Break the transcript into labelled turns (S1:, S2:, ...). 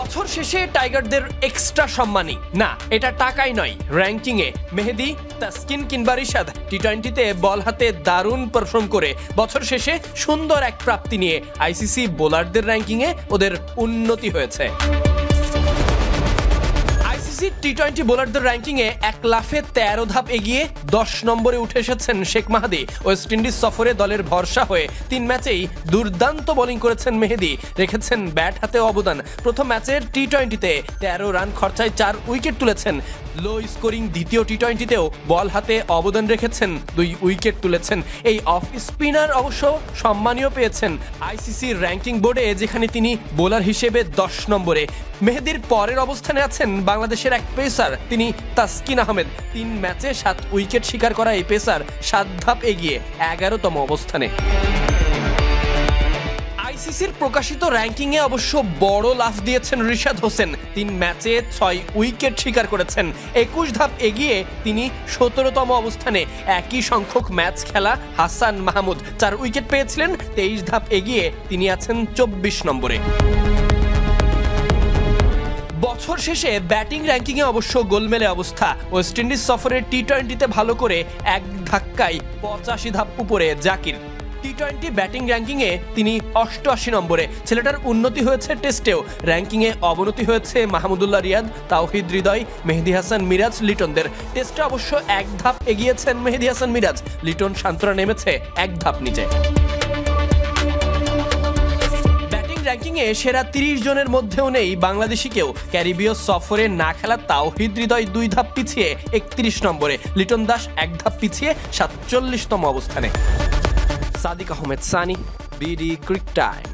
S1: বছর শেষে টাইগারদের এক্সট্রা সম্মানী না, এটা টাকাই নয়, র্যাঙ্কিংয়ে মেহেদী, তাসকিন কিংবা রিশাদ টি-20তে বল হাতে দারুণ পারফর্ম করে বছর শেষে সুন্দর এক প্রাপ্তি নিয়ে আইসিসি বোলারদের র্যাঙ্কিংয়ে ওদের উন্নতি হয়েছে। টি-20 বোলারদের র্যাঙ্কিংয়ে এক লাফে 13 ধাপ এগিয়ে 10 নম্বরে উঠে এসেছেন শেখ মাহাদি। ওয়েস্ট ইন্ডিজ সফরে দলের ভরসা হয়ে 3 ম্যাচেই দুর্দান্ত বোলিং করেছেন মেহেদী, রেখেছেন ব্যাট হাতে অবদান। প্রথম ম্যাচের টি-20তে 13 রান খরচায় 4 উইকেট তুলেছেন। লো স্কোরিং দ্বিতীয় টি-20তেও বল হাতে অবদান রেখেছেন, 2 উইকেট তুলেছেন। এই অফ স্পিনার অবশ্য সম্মানীয় পেয়েছেন আইসিসির র্যাঙ্কিং বোর্ডে, যেখানে তিনি বোলার হিসেবে 10 নম্বরে। মেহেদীর পরের অবস্থানে আছেন বাংলাদেশের এক পেসার, তিনি তাসকিন আহমেদ। 3 ম্যাচে 7 উইকেট শিকার করা এই পেসার 7 ধাপ এগিয়ে 11তম অবস্থানে। আইসিসির প্রকাশিত র্যাঙ্কিংয়ে অবশ্য বড় লাফ দিয়েছেন রিশাদ হোসেন। 3 ম্যাচে 6 উইকেট শিকার করেছেন, 21 ধাপ এগিয়ে তিনি 17তম অবস্থানে। একই সংখ্যক ম্যাচ খেলা হাসান মাহমুদ 4 উইকেট পেয়েছিলেন, 23 ধাপ এগিয়ে তিনি আছেন 24 নম্বরে। বছর শেষে ব্যাটিং র্যাঙ্কিংয়ে অবশ্য গোলমেলে অবস্থা। ওয়েস্ট ইন্ডিজ সফরের টি-20তে ভালো করে এক ধাক্কায় 85 ধাপ উপরে জাকির। টি-20 ব্যাটিং র্যাঙ্কিংয়ে তিনি 88 নম্বরে। ছেলেটার উন্নতি হয়েছে টেস্টেও, র্যাঙ্কিংয়ে অবনতি হয়েছে মাহমুদুল্লাহ রিয়াদ, তাওহিদ হৃদয়, মেহেদী হাসান মিরাজ, লিটনদের। টেস্টে অবশ্য 1 ধাপ এগিয়েছেন মেহেদী হাসান মিরাজ, লিটন সান্তরা নেমেছে 1 ধাপ নিচে। র্যাঙ্কিংয়ে সেরা 30 জনের মধ্যেও নেই বাংলাদেশি কেউ। ক্যারিবীয় সফরে না খেলা তাওহিদ হৃদয় 2 ধাপ পিছিয়ে 31 নম্বরে, লিটন দাস 1 ধাপ পিছিয়ে 47তম অবস্থানে। Sadiq Ahmed Sunny, BD Cric time.